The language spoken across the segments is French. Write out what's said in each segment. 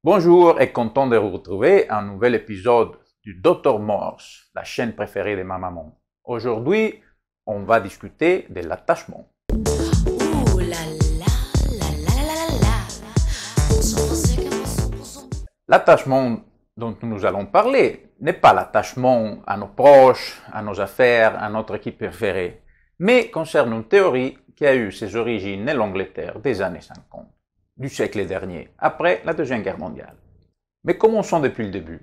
Bonjour et content de vous retrouver à un nouvel épisode du Dr Morse, la chaîne préférée de ma maman. Aujourd'hui, on va discuter de l'attachement. Ouh là là, là là là là là. L'attachement dont nous allons parler n'est pas l'attachement à nos proches, à nos affaires, à notre équipe préférée, mais concerne une théorie qui a eu ses origines en Angleterre des années 50, du siècle dernier, après la Deuxième Guerre mondiale. Mais commençons depuis le début.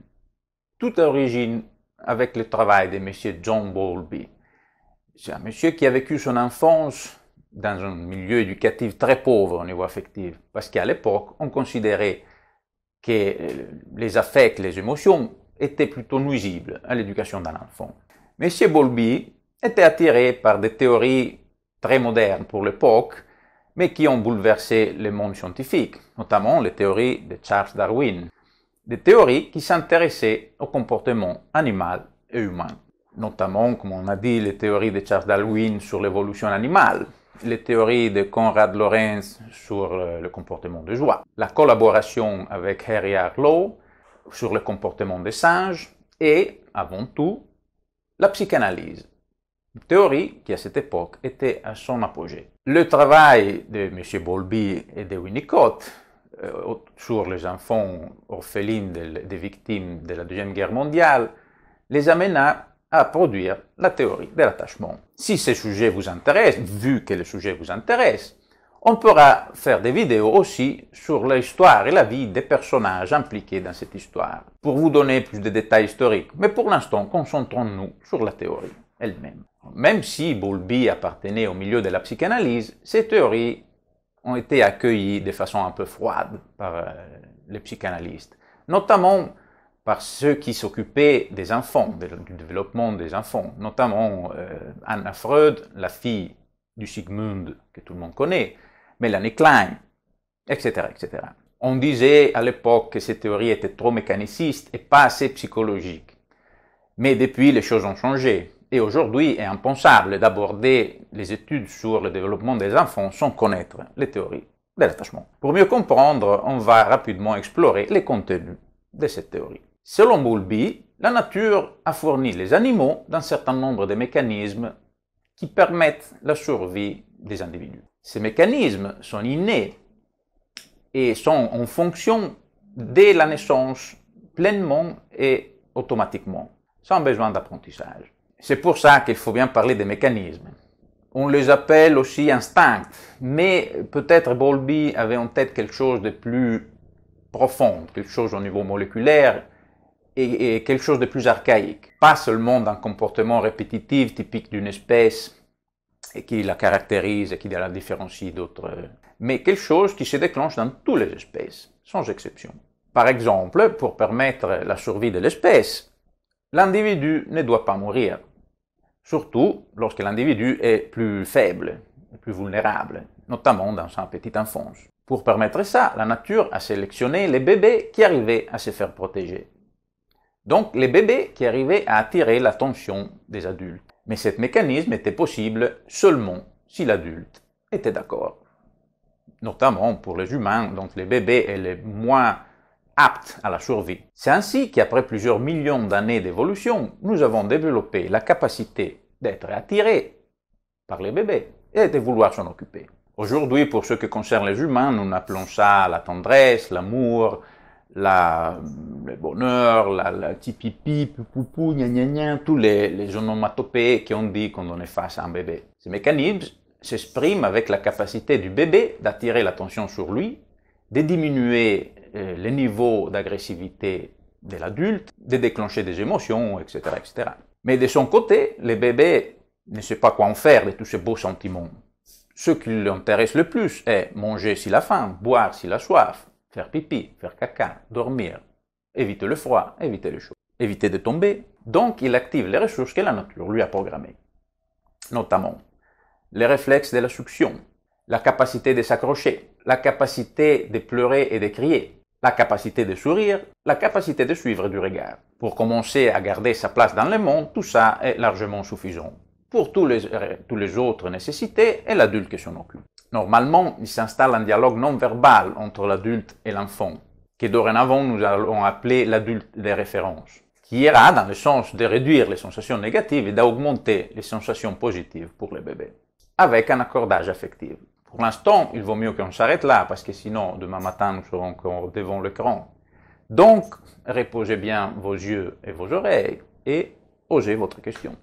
Tout origine avec le travail de M. John Bowlby. C'est un monsieur qui a vécu son enfance dans un milieu éducatif très pauvre au niveau affectif, parce qu'à l'époque, on considérait que les affects, les émotions étaient plutôt nuisibles à l'éducation d'un enfant. M. Bowlby était attiré par des théories très modernes pour l'époque, mais qui ont bouleversé le monde scientifique, notamment les théories de Charles Darwin. Des théories qui s'intéressaient au comportement animal et humain, notamment, comme on a dit, les théories de Charles Darwin sur l'évolution animale, les théories de Konrad Lorenz sur le comportement de joie, la collaboration avec Harry Harlow sur le comportement des singes et, avant tout, la psychanalyse. Une théorie qui, à cette époque, était à son apogée. Le travail de M. Bowlby et de Winnicott sur les enfants orphelins des victimes de la Deuxième Guerre mondiale les amena à produire la théorie de l'attachement. Si ce sujet vous intéresse, vu que le sujet vous intéresse, on pourra faire des vidéos aussi sur l'histoire et la vie des personnages impliqués dans cette histoire, pour vous donner plus de détails historiques. Mais pour l'instant, concentrons-nous sur la théorie elle-même. Même si Bowlby appartenait au milieu de la psychanalyse, ces théories ont été accueillies de façon un peu froide par les psychanalystes, notamment par ceux qui s'occupaient des enfants, du développement des enfants, notamment Anna Freud, la fille du Sigmund que tout le monde connaît, Melanie Klein, etc., etc. On disait à l'époque que ces théories étaient trop mécanicistes et pas assez psychologiques. Mais depuis, les choses ont changé. Et aujourd'hui, il est impensable d'aborder les études sur le développement des enfants sans connaître les théories de l'attachement. Pour mieux comprendre, on va rapidement explorer les contenus de cette théorie. Selon Bowlby, la nature a fourni les animaux d'un certain nombre de mécanismes qui permettent la survie des individus. Ces mécanismes sont innés et sont en fonction dès la naissance, pleinement et automatiquement, sans besoin d'apprentissage. C'est pour ça qu'il faut bien parler des mécanismes. On les appelle aussi instincts, mais peut-être Bowlby avait en tête quelque chose de plus profond, quelque chose au niveau moléculaire et quelque chose de plus archaïque. Pas seulement d'un comportement répétitif typique d'une espèce et qui la caractérise et qui la différencie d'autres, mais quelque chose qui se déclenche dans toutes les espèces, sans exception. Par exemple, pour permettre la survie de l'espèce, l'individu ne doit pas mourir, surtout lorsque l'individu est plus faible, plus vulnérable, notamment dans sa petite enfance. Pour permettre ça, la nature a sélectionné les bébés qui arrivaient à se faire protéger. Donc les bébés qui arrivaient à attirer l'attention des adultes. Mais ce mécanisme était possible seulement si l'adulte était d'accord. Notamment pour les humains, donc les bébés et les moins aptes à la survie. C'est ainsi qu'après plusieurs millions d'années d'évolution, nous avons développé la capacité d'être attirés par les bébés et de vouloir s'en occuper. Aujourd'hui, pour ce qui concerne les humains, nous appelons ça la tendresse, l'amour, le bonheur, la pipi, poupou, gna gna gna, tous les onomatopées qu'on dit quand on est face à un bébé. Ces mécanismes s'expriment avec la capacité du bébé d'attirer l'attention sur lui, de diminuer les niveaux d'agressivité de l'adulte, de déclencher des émotions, etc., etc. Mais de son côté, le bébé ne sait pas quoi en faire de tous ces beaux sentiments. Ce qui l'intéresse le plus est manger s'il a faim, boire s'il a soif, faire pipi, faire caca, dormir, éviter le froid, éviter le chaud, éviter de tomber. Donc, il active les ressources que la nature lui a programmées, notamment les réflexes de la succion, la capacité de s'accrocher, la capacité de pleurer et de crier, la capacité de sourire, la capacité de suivre du regard. Pour commencer à garder sa place dans le monde, tout ça est largement suffisant. Pour tous les autres nécessités, et l'adulte qui s'en occupe. Normalement, il s'installe un dialogue non verbal entre l'adulte et l'enfant. que dorénavant nous allons appeler l'adulte de référence, qui ira dans le sens de réduire les sensations négatives et d'augmenter les sensations positives pour le bébé, avec un accordage affectif. Pour l'instant, il vaut mieux qu'on s'arrête là, parce que sinon, demain matin, nous serons encore devant l'écran. Donc, reposez bien vos yeux et vos oreilles et osez votre question.